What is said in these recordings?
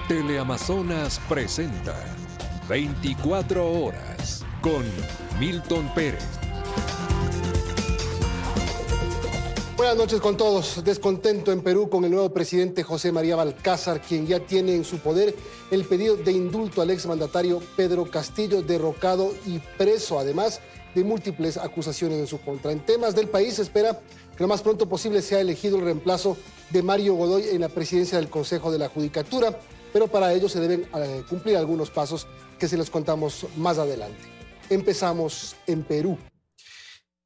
Teleamazonas presenta 24 horas con Milton Pérez. Buenas noches con todos. Descontento en Perú con el nuevo presidente José María Balcázar, quien ya tiene en su poder el pedido de indulto al exmandatario Pedro Castillo, derrocado y preso, además de múltiples acusaciones en su contra. En temas del país, se espera que lo más pronto posible sea elegido el reemplazo de Mario Godoy en la presidencia del Consejo de la Judicatura, pero para ello se deben cumplir algunos pasos que se los contamos más adelante. Empezamos en Perú.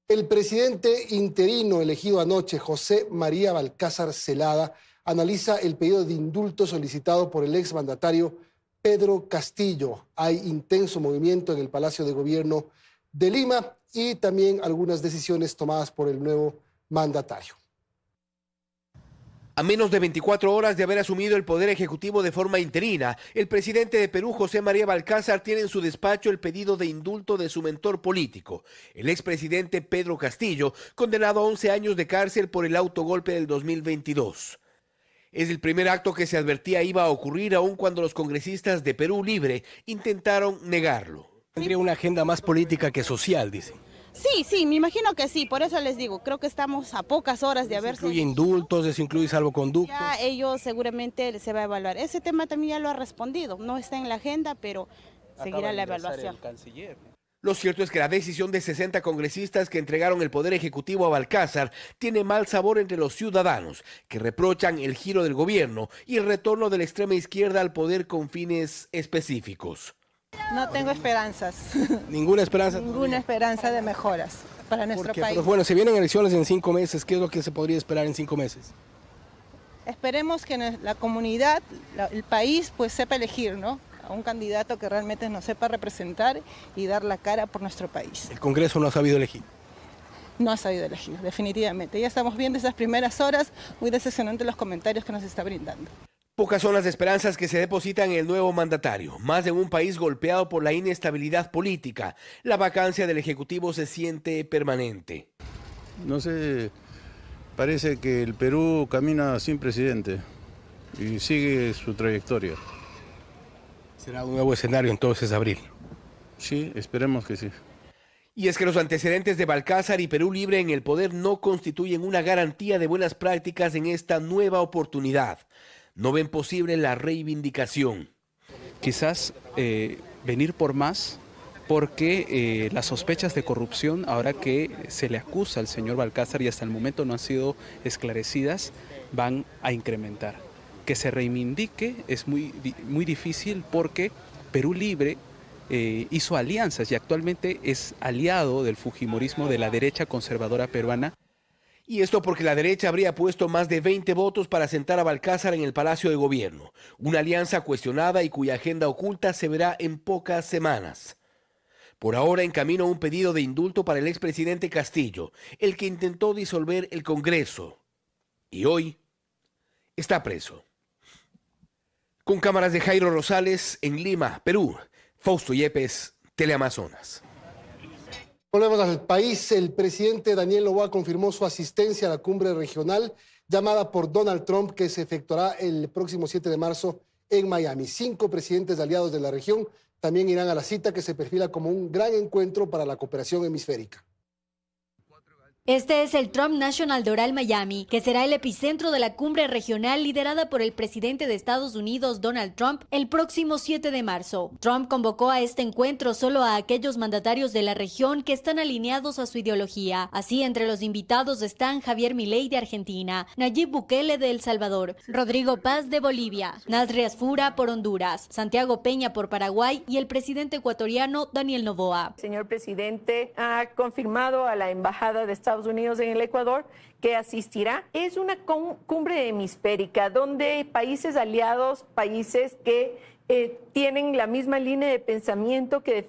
El presidente interino elegido anoche, José María Balcázar Zelada, analiza el pedido de indulto solicitado por el exmandatario Pedro Castillo. Hay intenso movimiento en el Palacio de Gobierno de Lima y también algunas decisiones tomadas por el nuevo mandatario. A menos de 24 horas de haber asumido el poder ejecutivo de forma interina, el presidente de Perú, José María Balcázar, tiene en su despacho el pedido de indulto de su mentor político, el expresidente Pedro Castillo, condenado a 11 años de cárcel por el autogolpe del 2022. Es el primer acto que se advertía iba a ocurrir, aun cuando los congresistas de Perú Libre intentaron negarlo. Tendría una agenda más política que social, dicen. Sí, me imagino que sí, por eso les digo, creo que estamos a pocas horas de haberse... ¿Incluye indultos, desincluye salvoconductos? Ya ellos seguramente se va a evaluar. Ese tema también ya lo ha respondido, no está en la agenda, pero seguirá la evaluación. Lo cierto es que la decisión de 60 congresistas que entregaron el poder ejecutivo a Balcázar tiene mal sabor entre los ciudadanos, que reprochan el giro del gobierno y el retorno de la extrema izquierda al poder con fines específicos. No tengo esperanzas. ¿Ninguna esperanza? Ninguna esperanza de mejoras para nuestro país. Pero bueno, si vienen elecciones en 5 meses, ¿qué es lo que se podría esperar en 5 meses? Esperemos que la comunidad, el país, pues sepa elegir, ¿no? A un candidato que realmente nos sepa representar y dar la cara por nuestro país. ¿El Congreso no ha sabido elegir? No ha sabido elegir, definitivamente. Ya estamos viendo esas primeras horas, muy decepcionantes los comentarios que nos está brindando. Pocas son las esperanzas que se depositan en el nuevo mandatario. Más de un país golpeado por la inestabilidad política, la vacancia del Ejecutivo se siente permanente. No sé, parece que el Perú camina sin presidente y sigue su trayectoria. ¿Será un nuevo escenario entonces, abril? Sí, esperemos que sí. Y es que los antecedentes de Balcázar y Perú Libre en el poder no constituyen una garantía de buenas prácticas en esta nueva oportunidad. No ven posible la reivindicación. Quizás venir por más, porque las sospechas de corrupción, ahora que se le acusa al señor Balcázar y hasta el momento no han sido esclarecidas, van a incrementar. Que se reivindique es muy difícil porque Perú Libre hizo alianzas y actualmente es aliado del fujimorismo, de la derecha conservadora peruana. Y esto porque la derecha habría puesto más de 20 votos para sentar a Balcázar en el Palacio de Gobierno. Una alianza cuestionada y cuya agenda oculta se verá en pocas semanas. Por ahora en camino un pedido de indulto para el expresidente Castillo, el que intentó disolver el Congreso. Y hoy está preso. Con cámaras de Jairo Rosales en Lima, Perú, Fausto Yepes, Teleamazonas. Volvemos al país. El presidente Daniel Noboa confirmó su asistencia a la cumbre regional llamada por Donald Trump, que se efectuará el próximo 7 de marzo en Miami. 5 presidentes aliados de la región también irán a la cita, que se perfila como un gran encuentro para la cooperación hemisférica. Este es el Trump National Doral Miami, que será el epicentro de la cumbre regional liderada por el presidente de Estados Unidos, Donald Trump, el próximo 7 de marzo. Trump convocó a este encuentro solo a aquellos mandatarios de la región que están alineados a su ideología. Así, entre los invitados están Javier Milei de Argentina, Nayib Bukele de El Salvador, Rodrigo Paz de Bolivia, Nasri Asfura por Honduras, Santiago Peña por Paraguay y el presidente ecuatoriano Daniel Noboa. El señor presidente ha confirmado a la embajada de Estados Unidos en el Ecuador que asistirá. Es una cumbre hemisférica donde países aliados, países que tienen la misma línea de pensamiento, que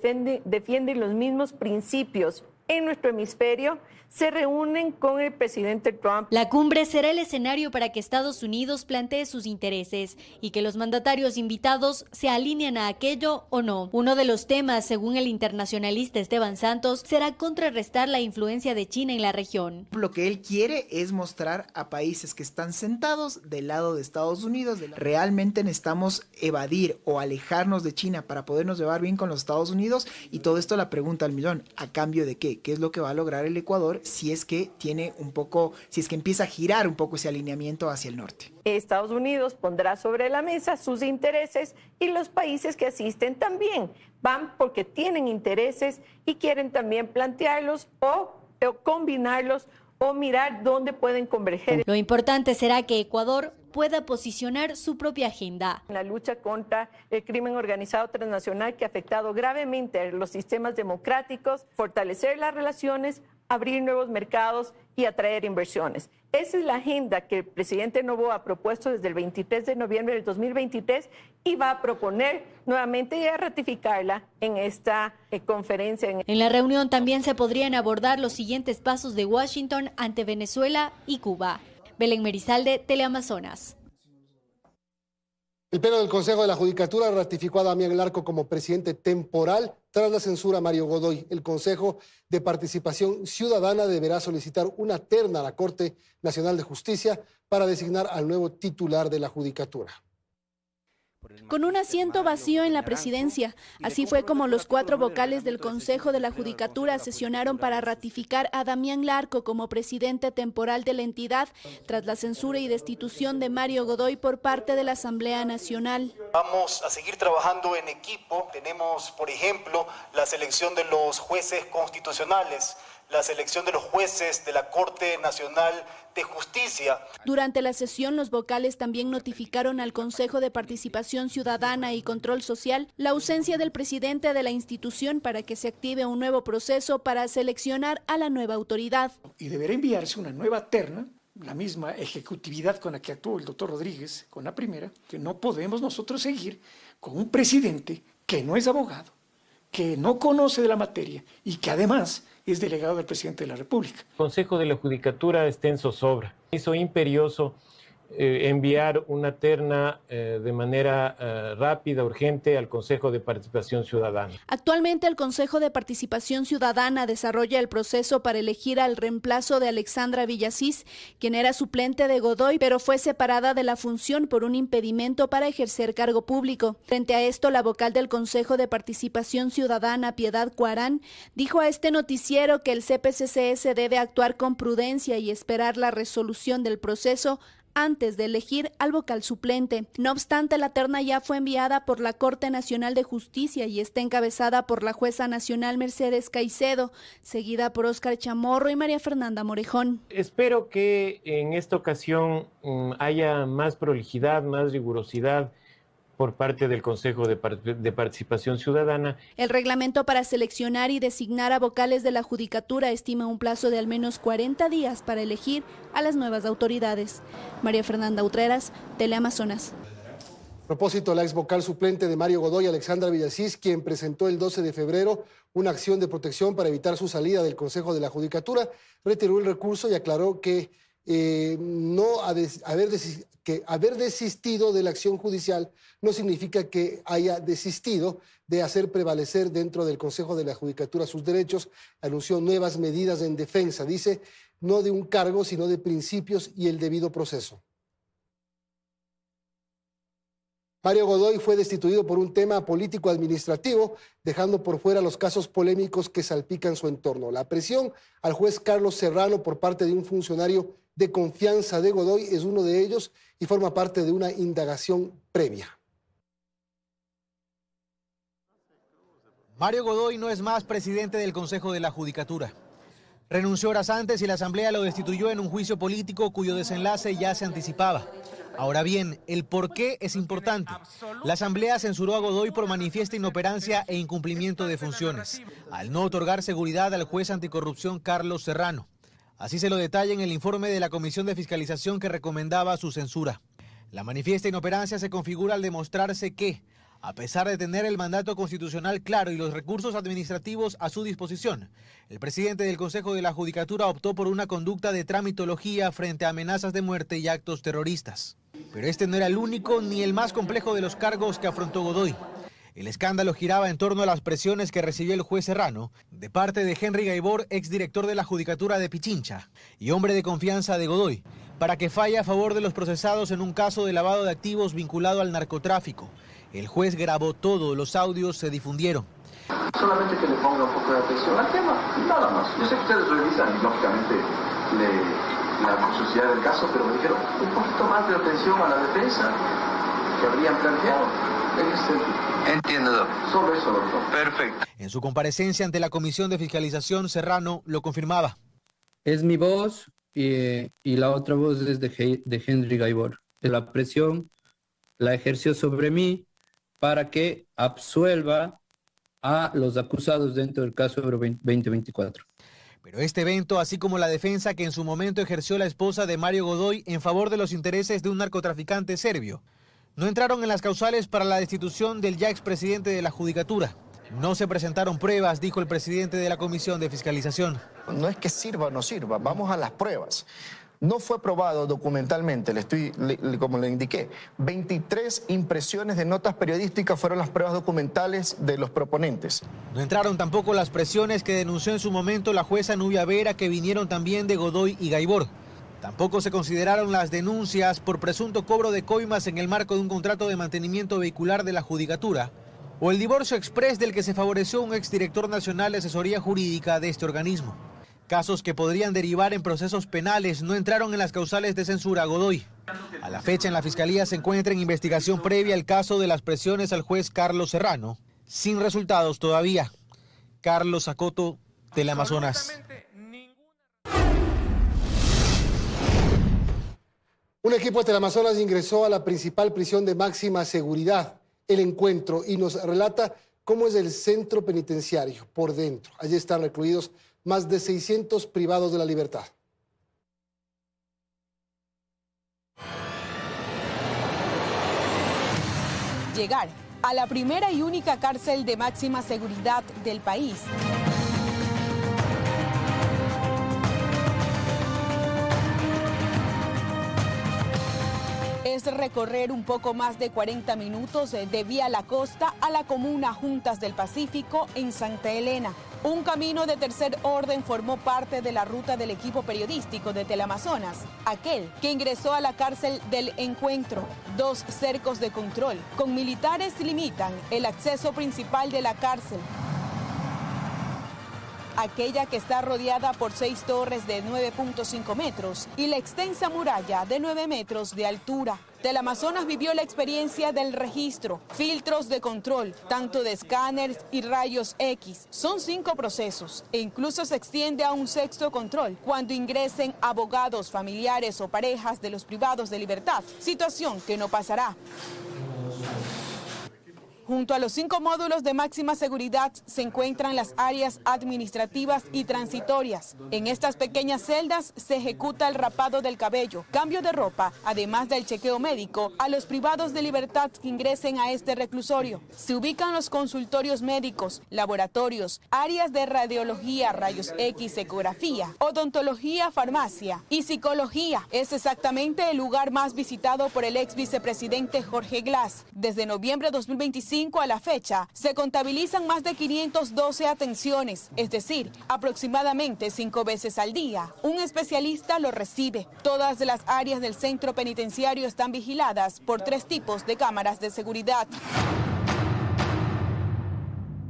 defienden los mismos principios en nuestro hemisferio se reúnen con el presidente Trump. La cumbre será el escenario para que Estados Unidos plantee sus intereses y que los mandatarios invitados se alineen a aquello o no. Uno de los temas, según el internacionalista Esteban Santos, será contrarrestar la influencia de China en la región. Lo que él quiere es mostrar a países que están sentados del lado de Estados Unidos. Realmente necesitamos evadir o alejarnos de China para podernos llevar bien con los Estados Unidos, y todo esto la pregunta al millón, ¿a cambio de qué? ¿Qué es lo que va a lograr el Ecuador si es que empieza a girar un poco ese alineamiento hacia el norte? Estados Unidos pondrá sobre la mesa sus intereses y los países que asisten también van porque tienen intereses y quieren también plantearlos o combinarlos o mirar dónde pueden converger. Lo importante será que Ecuador pueda posicionar su propia agenda. La lucha contra el crimen organizado transnacional que ha afectado gravemente a los sistemas democráticos, fortalecer las relaciones, abrir nuevos mercados y atraer inversiones. Esa es la agenda que el presidente Noboa ha propuesto desde el 23 de noviembre del 2023 y va a proponer nuevamente y a ratificarla en esta conferencia. En la reunión también se podrían abordar los siguientes pasos de Washington ante Venezuela y Cuba. Belén Merizalde, Teleamazonas. El Pleno del Consejo de la Judicatura ratificó a Damián Larco como presidente temporal tras la censura a Mario Godoy. El Consejo de Participación Ciudadana deberá solicitar una terna a la Corte Nacional de Justicia para designar al nuevo titular de la Judicatura. Con un asiento vacío en la presidencia. Así fue como los 4 vocales del Consejo de la Judicatura sesionaron para ratificar a Damián Larco como presidente temporal de la entidad tras la censura y destitución de Mario Godoy por parte de la Asamblea Nacional. Vamos a seguir trabajando en equipo. Tenemos, por ejemplo, la selección de los jueces constitucionales, la selección de los jueces de la Corte Nacional de Justicia. Durante la sesión, los vocales también notificaron al Consejo de Participación Ciudadana y Control Social la ausencia del presidente de la institución para que se active un nuevo proceso para seleccionar a la nueva autoridad. Y deberá enviarse una nueva terna, la misma ejecutividad con la que actuó el doctor Rodríguez con la primera, que no podemos nosotros seguir con un presidente que no es abogado, que no conoce de la materia y que además es delegado del presidente de la República. El Consejo de la Judicatura está en zozobra. Hizo imperioso enviar una terna de manera rápida, urgente, al Consejo de Participación Ciudadana. Actualmente el Consejo de Participación Ciudadana desarrolla el proceso para elegir al reemplazo de Alexandra Villasís, quien era suplente de Godoy, pero fue separada de la función por un impedimento para ejercer cargo público. Frente a esto, la vocal del Consejo de Participación Ciudadana, Piedad Cuarán, dijo a este noticiero que el CPCCS debe actuar con prudencia y esperar la resolución del proceso antes de elegir al vocal suplente. No obstante, la terna ya fue enviada por la Corte Nacional de Justicia y está encabezada por la jueza nacional Mercedes Caicedo, seguida por Óscar Chamorro y María Fernanda Morejón. Espero que en esta ocasión haya más prolijidad, más rigurosidad por parte del Consejo de Participación Ciudadana. El reglamento para seleccionar y designar a vocales de la Judicatura estima un plazo de al menos 40 días para elegir a las nuevas autoridades. María Fernanda Utreras, Teleamazonas. A propósito, la ex vocal suplente de Mario Godoy, Alexandra Villasís, quien presentó el 12 de febrero una acción de protección para evitar su salida del Consejo de la Judicatura, retiró el recurso y aclaró que haber desistido de la acción judicial no significa que haya desistido de hacer prevalecer dentro del Consejo de la Judicatura sus derechos. Anunció nuevas medidas en defensa, dice, no de un cargo, sino de principios y el debido proceso. Mario Godoy fue destituido por un tema político-administrativo, dejando por fuera los casos polémicos que salpican su entorno. La presión al juez Carlos Serrano por parte de un funcionario de confianza de Godoy es uno de ellos y forma parte de una indagación previa. Mario Godoy no es más presidente del Consejo de la Judicatura. Renunció horas antes y la Asamblea lo destituyó en un juicio político cuyo desenlace ya se anticipaba. Ahora bien, el por qué es importante. La Asamblea censuró a Godoy por manifiesta inoperancia e incumplimiento de funciones, al no otorgar seguridad al juez anticorrupción Carlos Serrano. Así se lo detalla en el informe de la Comisión de Fiscalización que recomendaba su censura. La manifiesta inoperancia se configura al demostrarse que, A pesar de tener el mandato constitucional claro y los recursos administrativos a su disposición, el presidente del Consejo de la Judicatura optó por una conducta de tramitología frente a amenazas de muerte y actos terroristas. Pero este no era el único ni el más complejo de los cargos que afrontó Godoy. El escándalo giraba en torno a las presiones que recibió el juez Serrano de parte de Henry Gaibor, exdirector de la Judicatura de Pichincha y hombre de confianza de Godoy, para que falle a favor de los procesados en un caso de lavado de activos vinculado al narcotráfico. El juez grabó todo, los audios se difundieron. Solamente que le ponga un poco de atención al tema, nada más. Yo sé que ustedes revisan y lógicamente la acuciosidad del caso, pero me dijeron un poquito más de atención a la defensa que habrían planteado en ese sentido. Entiendo, doctor. Solo eso, doctor. Perfecto. En su comparecencia ante la Comisión de Fiscalización, Serrano lo confirmaba. Es mi voz y la otra voz es de Henry Gaibor. La presión la ejerció sobre mí para que absuelva a los acusados dentro del caso Euro 2024. Pero este evento, así como la defensa que en su momento ejerció la esposa de Mario Godoy en favor de los intereses de un narcotraficante serbio, no entraron en las causales para la destitución del ya expresidente de la Judicatura. No se presentaron pruebas, dijo el presidente de la Comisión de Fiscalización. No es que sirva o no sirva, vamos a las pruebas. No fue probado documentalmente, como le indiqué. 23 impresiones de notas periodísticas fueron las pruebas documentales de los proponentes. No entraron tampoco las presiones que denunció en su momento la jueza Nubia Vera, que vinieron también de Godoy y Gaibor. Tampoco se consideraron las denuncias por presunto cobro de coimas en el marco de un contrato de mantenimiento vehicular de la Judicatura, o el divorcio express del que se favoreció un exdirector nacional de asesoría jurídica de este organismo. Casos que podrían derivar en procesos penales no entraron en las causales de censura a Godoy. A la fecha en la Fiscalía se encuentra en investigación previa el caso de las presiones al juez Carlos Serrano, sin resultados todavía. Carlos Acoto, Teleamazonas. Un equipo de Teleamazonas ingresó a la principal prisión de máxima seguridad, El Encuentro, y nos relata cómo es el centro penitenciario por dentro. Allí están recluidos más de 600 privados de la libertad. Llegar a la primera y única cárcel de máxima seguridad del país. Es recorrer un poco más de 40 minutos de Vía La Costa a la comuna Juntas del Pacífico en Santa Elena. Un camino de tercer orden formó parte de la ruta del equipo periodístico de Teleamazonas, aquel que ingresó a la cárcel del Encuentro. 2 cercos de control con militares limitan el acceso principal de la cárcel, aquella que está rodeada por 6 torres de 9.5 metros y la extensa muralla de 9 metros de altura. Teleamazonas vivió la experiencia del registro, filtros de control, tanto de escáneres y rayos X. Son 5 procesos e incluso se extiende a un 6º control cuando ingresen abogados, familiares o parejas de los privados de libertad, situación que no pasará. Junto a los 5 módulos de máxima seguridad se encuentran las áreas administrativas y transitorias. En estas pequeñas celdas se ejecuta el rapado del cabello, cambio de ropa, además del chequeo médico a los privados de libertad que ingresen a este reclusorio. Se ubican los consultorios médicos, laboratorios, áreas de radiología, rayos X, ecografía, odontología, farmacia y psicología. Es exactamente el lugar más visitado por el ex vicepresidente Jorge Glass. Desde noviembre de 2025 a la fecha, se contabilizan más de 512 atenciones, es decir, aproximadamente 5 veces al día. Un especialista lo recibe. Todas las áreas del centro penitenciario están vigiladas por 3 tipos de cámaras de seguridad.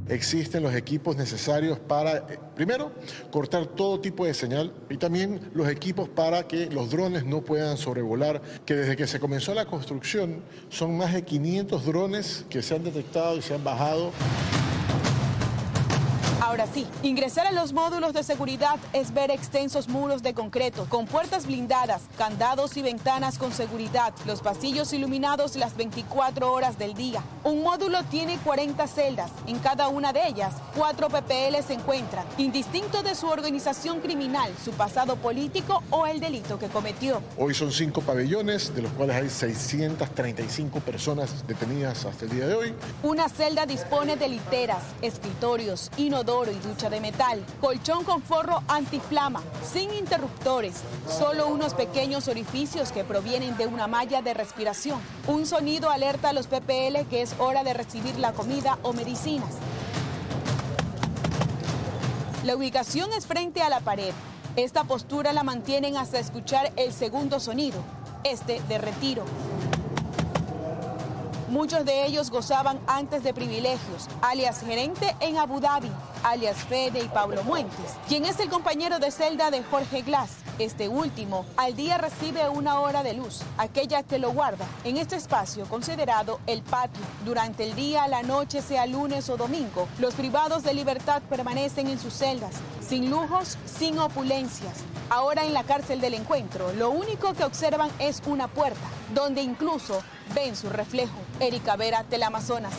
Existen los equipos necesarios para, primero, cortar todo tipo de señal y también los equipos para que los drones no puedan sobrevolar, que desde que se comenzó la construcción son más de 500 drones que se han detectado y se han bajado. Ahora sí, ingresar a los módulos de seguridad es ver extensos muros de concreto, con puertas blindadas, candados y ventanas con seguridad, los pasillos iluminados las 24 horas del día. Un módulo tiene 40 celdas. En cada una de ellas, 4 PPL se encuentran, indistinto de su organización criminal, su pasado político o el delito que cometió. Hoy son 5 pabellones, de los cuales hay 635 personas detenidas hasta el día de hoy. Una celda dispone de literas, escritorios, inodoro y ducha de metal, colchón con forro antiflama, sin interruptores, solo unos pequeños orificios que provienen de una malla de respiración. Un sonido alerta a los PPL que es hora de recibir la comida o medicinas. La ubicación es frente a la pared. Esta postura la mantienen hasta escuchar el segundo sonido, este de retiro. Muchos de ellos gozaban antes de privilegios, alias gerente en Abu Dhabi, alias Fede y Pablo Muentes, quien es el compañero de celda de Jorge Glass. Este último al día recibe 1 hora de luz, aquella que lo guarda en este espacio considerado el patio. Durante el día, la noche, sea lunes o domingo, los privados de libertad permanecen en sus celdas, sin lujos, sin opulencias. Ahora en la cárcel del Encuentro, lo único que observan es una puerta, donde incluso ven su reflejo. Erika Vera, Teleamazonas.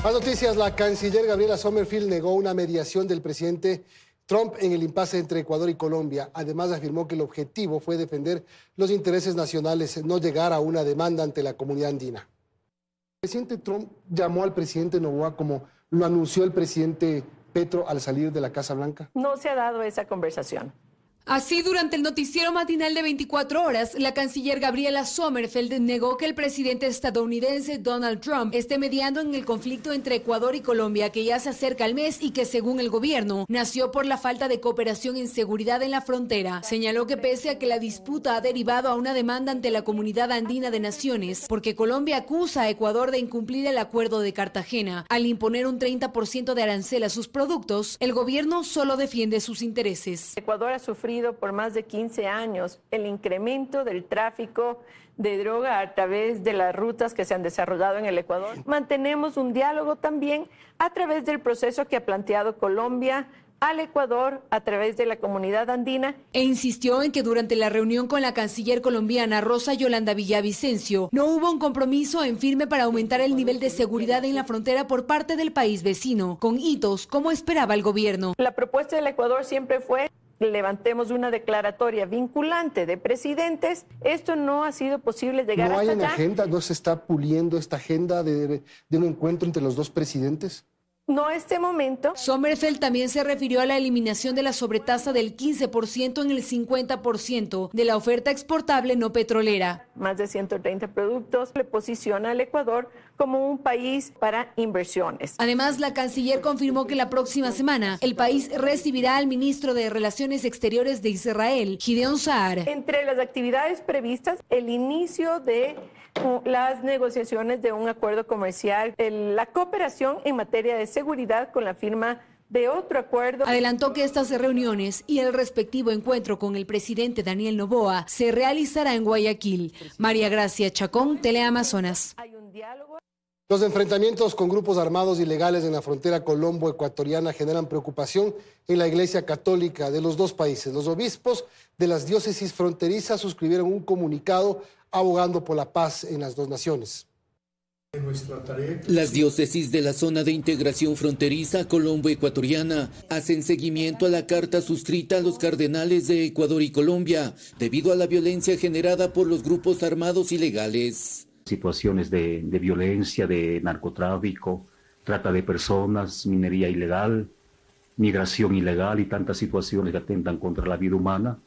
Más noticias. La canciller Gabriela Sommerfield negó una mediación del presidente Trump en el impasse entre Ecuador y Colombia. Además, afirmó que el objetivo fue defender los intereses nacionales, no llegar a una demanda ante la comunidad andina. El presidente Trump llamó al presidente Noboa como lo anunció el presidente Petro al salir de la Casa Blanca. No se ha dado esa conversación. Así, durante el noticiero matinal de 24 horas, la canciller Gabriela Sommerfield negó que el presidente estadounidense Donald Trump esté mediando en el conflicto entre Ecuador y Colombia, que ya se acerca al mes y que, según el gobierno, nació por la falta de cooperación en seguridad en la frontera. Señaló que pese a que la disputa ha derivado a una demanda ante la Comunidad Andina de Naciones, porque Colombia acusa a Ecuador de incumplir el Acuerdo de Cartagena al imponer un 30% de arancel a sus productos, el gobierno solo defiende sus intereses. Ecuador ha sufrido por más de 15 años el incremento del tráfico de droga a través de las rutas que se han desarrollado en el Ecuador. Mantenemos un diálogo también a través del proceso que ha planteado Colombia al Ecuador a través de la Comunidad Andina. E insistió en que durante la reunión con la canciller colombiana Rosa Yolanda Villavicencio no hubo un compromiso en firme para aumentar el nivel de seguridad en la frontera por parte del país vecino, con hitos como esperaba el gobierno. La propuesta del Ecuador siempre fue: levantemos una declaratoria vinculante de presidentes. Esto no ha sido posible llegar hasta allá. ¿No hay una agenda? ¿No se está puliendo esta agenda de un encuentro entre los dos presidentes? No este momento. Sommerfield también se refirió a la eliminación de la sobretasa del 15% en el 50% de la oferta exportable no petrolera. Más de 130 productos le posiciona al Ecuador como un país para inversiones. Además, la canciller confirmó que la próxima semana el país recibirá al ministro de Relaciones Exteriores de Israel, Gideon Saar. Entre las actividades previstas, el inicio de las negociaciones de un acuerdo comercial, la cooperación en materia de seguridad con la firma de otro acuerdo. Adelantó que estas reuniones y el respectivo encuentro con el presidente Daniel Noboa se realizará en Guayaquil. María Gracia Chacón, Teleamazonas. Los enfrentamientos con grupos armados ilegales en la frontera colombo-ecuatoriana generan preocupación en la Iglesia Católica de los dos países. Los obispos de las diócesis fronterizas suscribieron un comunicado abogando por la paz en las dos naciones. Las diócesis de la zona de integración fronteriza colombo-ecuatoriana hacen seguimiento a la carta suscrita a los cardenales de Ecuador y Colombia debido a la violencia generada por los grupos armados ilegales. Situaciones de violencia, de narcotráfico, trata de personas, minería ilegal, migración ilegal y tantas situaciones que atentan contra la vida humana.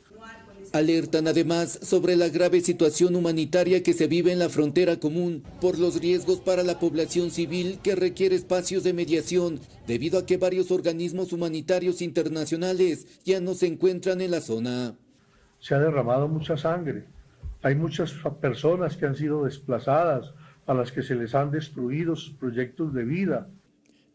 Alertan además sobre la grave situación humanitaria que se vive en la frontera común por los riesgos para la población civil que requiere espacios de mediación debido a que varios organismos humanitarios internacionales ya no se encuentran en la zona. Se ha derramado mucha sangre, hay muchas personas que han sido desplazadas, a las que se les han destruido sus proyectos de vida.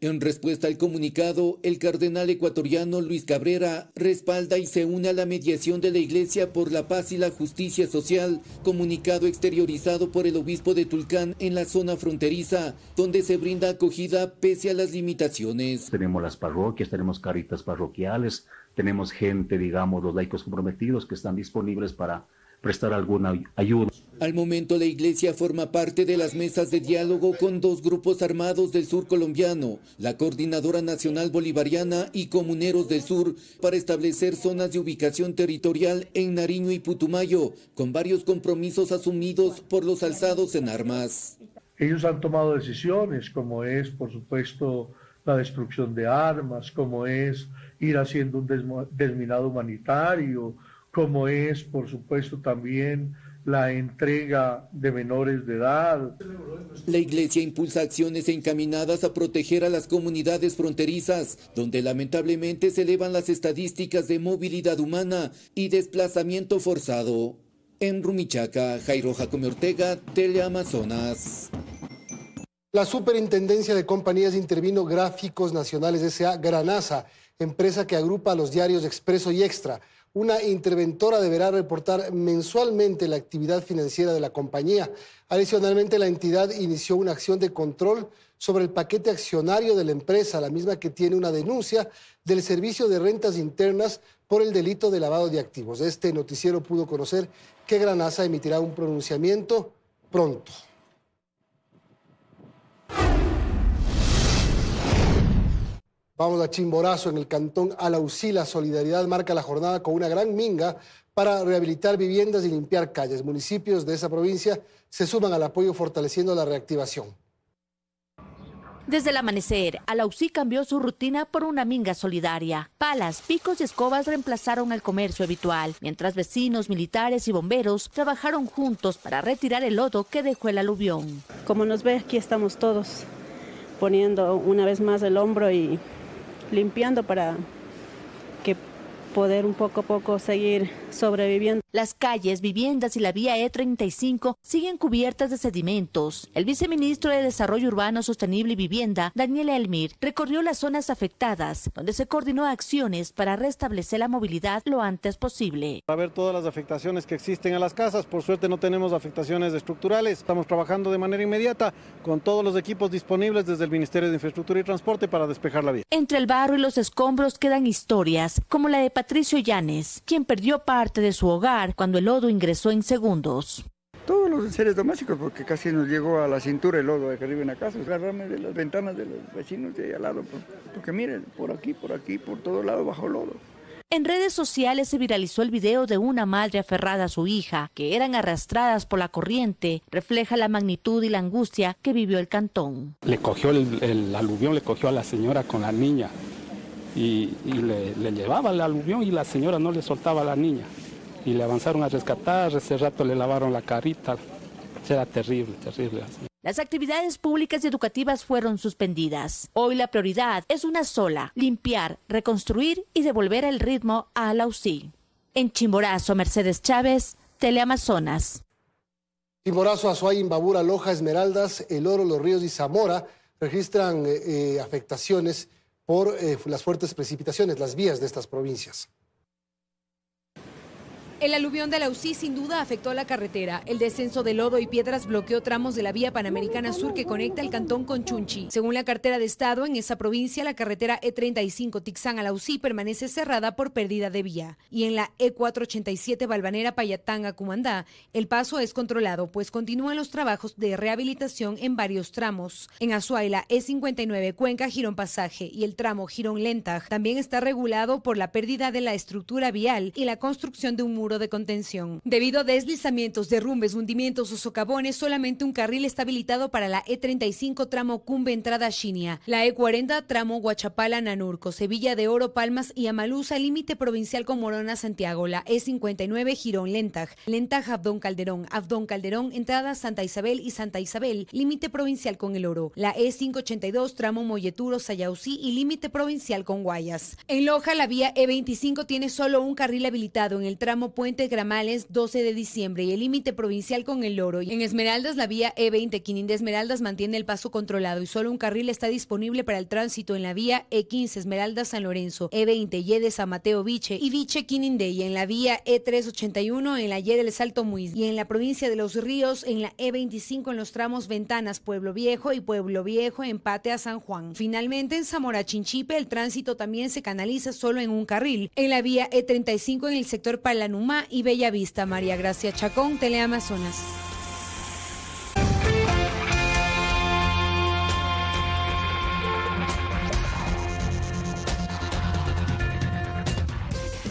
En respuesta al comunicado, el cardenal ecuatoriano Luis Cabrera respalda y se une a la mediación de la Iglesia por la Paz y la Justicia Social, comunicado exteriorizado por el obispo de Tulcán en la zona fronteriza, donde se brinda acogida pese a las limitaciones. Tenemos las parroquias, tenemos caritas parroquiales, tenemos gente, digamos, los laicos comprometidos que están disponibles para prestar alguna ayuda. Al momento, la Iglesia forma parte de las mesas de diálogo con 2 grupos armados del sur colombiano, la Coordinadora Nacional Bolivariana y Comuneros del Sur, para establecer zonas de ubicación territorial en Nariño y Putumayo, con varios compromisos asumidos por los alzados en armas. Ellos han tomado decisiones, como es, por supuesto, la destrucción de armas, como es ir haciendo un desminado humanitario, como es, por supuesto, también la entrega de menores de edad. La Iglesia impulsa acciones encaminadas a proteger a las comunidades fronterizas, donde lamentablemente se elevan las estadísticas de movilidad humana y desplazamiento forzado. En Rumichaca, Jairo Jacome Ortega, Teleamazonas. La Superintendencia de Compañías de Intervino Gráficos Nacionales S.A. Granasa, empresa que agrupa a los diarios Expreso y Extra. Una interventora deberá reportar mensualmente la actividad financiera de la compañía. Adicionalmente, la entidad inició una acción de control sobre el paquete accionario de la empresa, la misma que tiene una denuncia del Servicio de Rentas Internas por el delito de lavado de activos. Este noticiero pudo conocer que Granasa emitirá un pronunciamiento pronto. Vamos a Chimborazo, en el cantón Alausí. La solidaridad marca la jornada con una gran minga para rehabilitar viviendas y limpiar calles. Municipios de esa provincia se suman al apoyo fortaleciendo la reactivación. Desde el amanecer, Alausí cambió su rutina por una minga solidaria. Palas, picos y escobas reemplazaron el comercio habitual, mientras vecinos, militares y bomberos trabajaron juntos para retirar el lodo que dejó el aluvión. Como nos ve, aquí estamos todos poniendo una vez más el hombro y limpiando para que poder un poco a poco seguir sobreviviendo. Las calles, viviendas y la vía E35 siguen cubiertas de sedimentos. El viceministro de Desarrollo Urbano Sostenible y Vivienda, Daniel Elmir, recorrió las zonas afectadas, donde se coordinó acciones para restablecer la movilidad lo antes posible. Para ver todas las afectaciones que existen a las casas, por suerte no tenemos afectaciones estructurales. Estamos trabajando de manera inmediata con todos los equipos disponibles desde el Ministerio de Infraestructura y Transporte para despejar la vía. Entre el barro y los escombros quedan historias, como la de Patricio Llanes, quien perdió parte de su hogar cuando el lodo ingresó en segundos. Todos los seres domésticos, porque casi nos llegó a la cintura el lodo de que arriba en la casa, agarrarme de las ventanas de los vecinos de ahí al lado, porque miren, por aquí, por todo lado bajo lodo. En redes sociales se viralizó el video de una madre aferrada a su hija, que eran arrastradas por la corriente. Refleja la magnitud y la angustia que vivió el cantón. Le cogió el aluvión, le cogió a la señora con la niña y le llevaba el aluvión y la señora no le soltaba a la niña. Y le avanzaron a rescatar, ese rato le lavaron la carita. Era terrible, terrible. Las actividades públicas y educativas fueron suspendidas. Hoy la prioridad es una sola: limpiar, reconstruir y devolver el ritmo a Alausí. En Chimborazo, Mercedes Chávez, Teleamazonas. Chimborazo, Azuay, Imbabura, Loja, Esmeraldas, El Oro, Los Ríos y Zamora registran afectaciones por las fuertes precipitaciones, las vías de estas provincias. El aluvión de Alausí sin duda afectó la carretera. El descenso de lodo y piedras bloqueó tramos de la vía Panamericana Sur que conecta el cantón con Chunchi. Según la cartera de Estado, en esa provincia la carretera E35 Tixán-Alausí permanece cerrada por pérdida de vía. Y en la E487 Balvanera-Payatanga-Cumandá, el paso es controlado, pues continúan los trabajos de rehabilitación en varios tramos. En Azuay, la E59 Cuenca-Girón Pasaje y el tramo Girón-Lentaj también está regulado por la pérdida de la estructura vial y la construcción de un muro de contención. Debido a deslizamientos, derrumbes, hundimientos o socavones, solamente un carril está habilitado para la E35 tramo Cumbe entrada a Xinia, la E40 tramo Huachapala Nanurco, Sevilla de Oro, Palmas y Amaluza, límite provincial con Morona Santiago, la E59 Girón Lentaj, Lentaj Abdón Calderón, entrada Santa Isabel y Santa Isabel, límite provincial con El Oro, la E582 tramo Molleturo Sayausí y límite provincial con Guayas. En Loja, la vía E25 tiene solo un carril habilitado en el tramo Puente Gramales 12 de diciembre y el límite provincial con El Oro. En Esmeraldas, la vía E20 Quinin de Esmeraldas mantiene el paso controlado y solo un carril está disponible para el tránsito en la vía E15 Esmeraldas San Lorenzo, E20 Y de San Mateo Viche y Viche Quinindé, y en la vía E381 en la Y del Salto Muis, y en la provincia de Los Ríos en la E25 en los tramos Ventanas Pueblo Viejo y Pueblo Viejo Empate a San Juan. Finalmente, en Zamora Chinchipe el tránsito también se canaliza solo en un carril, en la vía E35 en el sector Palanumá y Bellavista. María Gracia Chacón, Teleamazonas.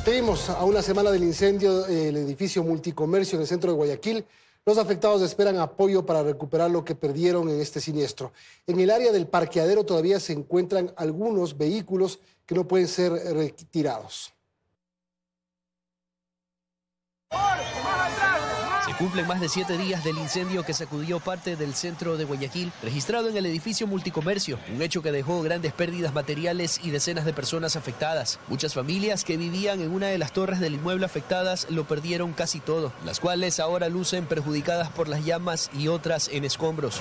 Seguimos a una semana del incendio del edificio Multicomercio en el centro de Guayaquil. Los afectados esperan apoyo para recuperar lo que perdieron en este siniestro. En el área del parqueadero todavía se encuentran algunos vehículos que no pueden ser retirados. Se cumplen más de 7 días del incendio que sacudió parte del centro de Guayaquil, registrado en el edificio Multicomercio, un hecho que dejó grandes pérdidas materiales y decenas de personas afectadas. Muchas familias que vivían en una de las torres del inmueble afectadas lo perdieron casi todo, las cuales ahora lucen perjudicadas por las llamas y otras en escombros.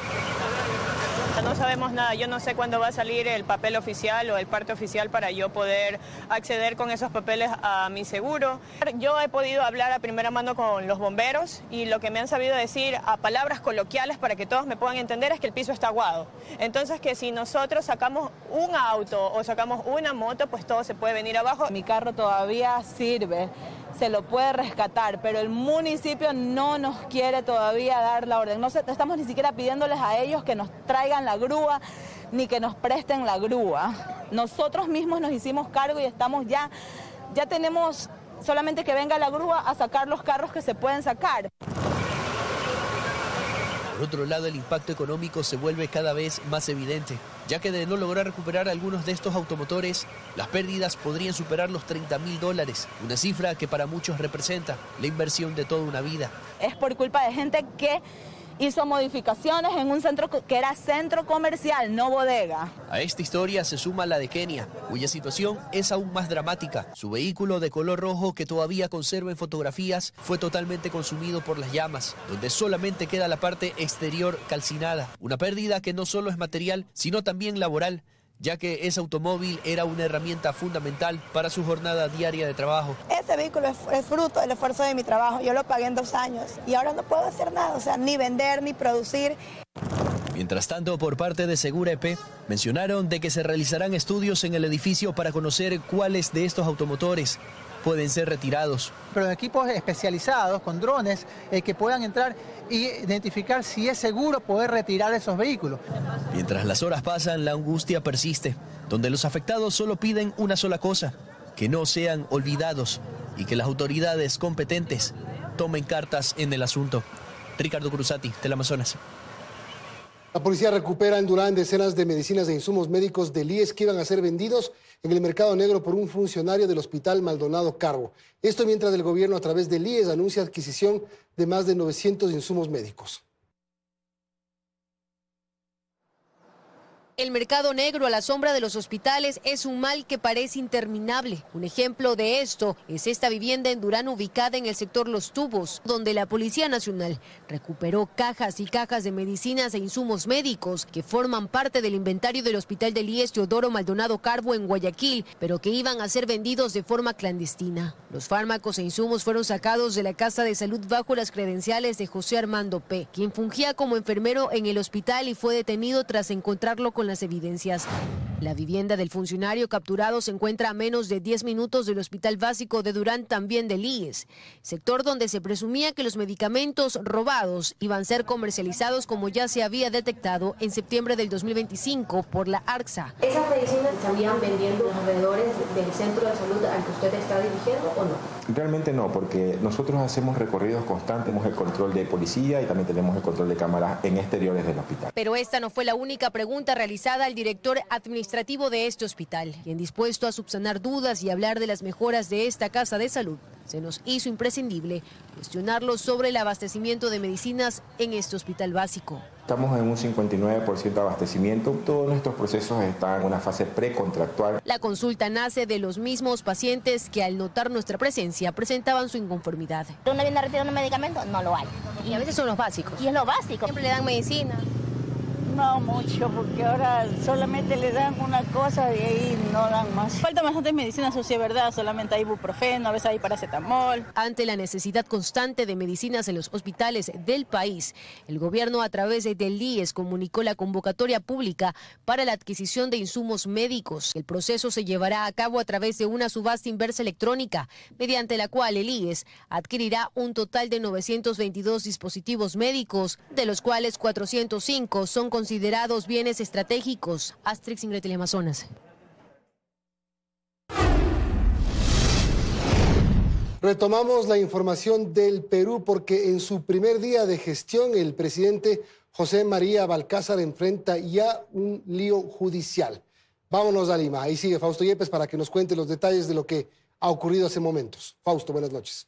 No sabemos nada, yo no sé cuándo va a salir el papel oficial o el parte oficial para yo poder acceder con esos papeles a mi seguro. Yo he podido hablar a primera mano con los bomberos y lo que me han sabido decir a palabras coloquiales para que todos me puedan entender es que el piso está aguado. Entonces que si nosotros sacamos un auto o sacamos una moto, pues todo se puede venir abajo. Mi carro todavía sirve, se lo puede rescatar, pero el municipio no nos quiere todavía dar la orden. No estamos ni siquiera pidiéndoles a ellos que nos traigan la grúa ni que nos presten la grúa. Nosotros mismos nos hicimos cargo y estamos ya tenemos solamente que venga la grúa a sacar los carros que se pueden sacar. Por otro lado, el impacto económico se vuelve cada vez más evidente, ya que de no lograr recuperar algunos de estos automotores, las pérdidas podrían superar los $30.000, una cifra que para muchos representa la inversión de toda una vida. Es por culpa de gente que hizo modificaciones en un centro que era centro comercial, no bodega. A esta historia se suma la de Kenia, cuya situación es aún más dramática. Su vehículo de color rojo, que todavía conserva en fotografías, fue totalmente consumido por las llamas, donde solamente queda la parte exterior calcinada. Una pérdida que no solo es material, sino también laboral, ya que ese automóvil era una herramienta fundamental para su jornada diaria de trabajo. Ese vehículo es fruto del esfuerzo de mi trabajo. Yo lo pagué en 2 años y ahora no puedo hacer nada, o sea, ni vender, ni producir. Mientras tanto, por parte de Segura EP, mencionaron de que se realizarán estudios en el edificio para conocer cuáles de estos automotores pueden ser retirados. Pero equipos especializados con drones que puedan entrar e identificar si es seguro poder retirar esos vehículos. Mientras las horas pasan, la angustia persiste, donde los afectados solo piden una sola cosa: que no sean olvidados y que las autoridades competentes tomen cartas en el asunto. Ricardo Cruzati, Teleamazonas. La policía recupera en Durán decenas de medicinas e insumos médicos del IES que iban a ser vendidos en el mercado negro por un funcionario del Hospital Maldonado Carbo. Esto mientras el gobierno a través del IES anuncia adquisición de más de 900 insumos médicos. El mercado negro a la sombra de los hospitales es un mal que parece interminable. Un ejemplo de esto es esta vivienda en Durán ubicada en el sector Los Tubos, donde la Policía Nacional recuperó cajas y cajas de medicinas e insumos médicos que forman parte del inventario del Hospital del IES Teodoro Maldonado Carbo en Guayaquil, pero que iban a ser vendidos de forma clandestina. Los fármacos e insumos fueron sacados de la Casa de Salud bajo las credenciales de José Armando P., quien fungía como enfermero en el hospital y fue detenido tras encontrarlo con las evidencias. La vivienda del funcionario capturado se encuentra a menos de 10 minutos del Hospital Básico de Durán, también del IES, sector donde se presumía que los medicamentos robados iban a ser comercializados, como ya se había detectado en septiembre del 2025 por la ARCSA. ¿Esas medicinas se estarían vendiendo alrededor del centro de salud al que usted está dirigiendo o no? Realmente no, porque nosotros hacemos recorridos constantes, tenemos el control de policía y también tenemos el control de cámaras en exteriores del hospital. Pero esta no fue la única pregunta realizada al director administrativo administrativo de este hospital, quien dispuesto a subsanar dudas y hablar de las mejoras de esta casa de salud, se nos hizo imprescindible cuestionarlo sobre el abastecimiento de medicinas en este hospital básico. Estamos en un 59% de abastecimiento. Todos nuestros procesos están en una fase precontractual. La consulta nace de los mismos pacientes que al notar nuestra presencia presentaban su inconformidad. ¿Uno viene a retirar un medicamento? No lo hay. Y a veces son los básicos. Y es lo básico. Siempre le dan medicina. No mucho, porque ahora solamente le dan una cosa y ahí no dan más. Falta bastante medicina, eso sí es verdad, solamente hay ibuprofeno, a veces hay paracetamol. Ante la necesidad constante de medicinas en los hospitales del país, el gobierno a través del IES comunicó la convocatoria pública para la adquisición de insumos médicos. El proceso se llevará a cabo a través de una subasta inversa electrónica, mediante la cual el IES adquirirá un total de 922 dispositivos médicos, de los cuales 405 son considerados bienes estratégicos. Astrix, Ingrid, Teleamazonas. Retomamos la información del Perú porque en su primer día de gestión el presidente José María Balcázar enfrenta ya un lío judicial. Vámonos a Lima. Ahí sigue Fausto Yepes para que nos cuente los detalles de lo que ha ocurrido hace momentos. Fausto, buenas noches.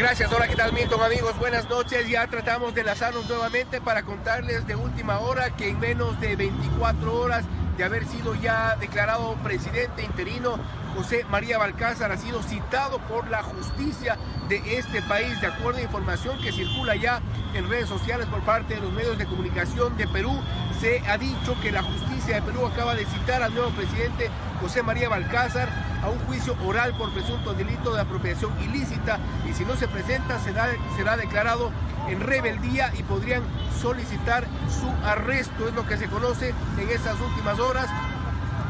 Gracias, hola, ¿qué tal Milton? Amigos, buenas noches. Ya tratamos de enlazarnos nuevamente para contarles de última hora que en menos de 24 horas de haber sido ya declarado presidente interino, José María Balcázar ha sido citado por la justicia de este país. De acuerdo a información que circula ya en redes sociales por parte de los medios de comunicación de Perú, se ha dicho que la justicia de Perú acaba de citar al nuevo presidente José María Balcázar a un juicio oral por presunto delito de apropiación ilícita, y si no se presenta será declarado en rebeldía y podrían solicitar su arresto. Es lo que se conoce en estas últimas horas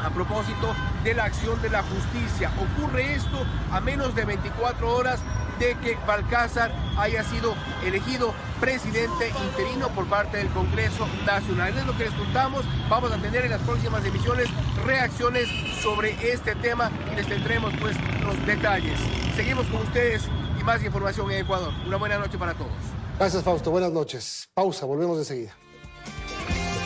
a propósito de la acción de la justicia. Ocurre esto a menos de 24 horas de que Balcázar haya sido elegido presidente interino por parte del Congreso Nacional. Es lo que les contamos. Vamos a tener en las próximas emisiones reacciones sobre este tema y les tendremos pues los detalles. Seguimos con ustedes y más información en Ecuador. Una buena noche para todos. Gracias, Fausto. Buenas noches. Pausa. Volvemos enseguida.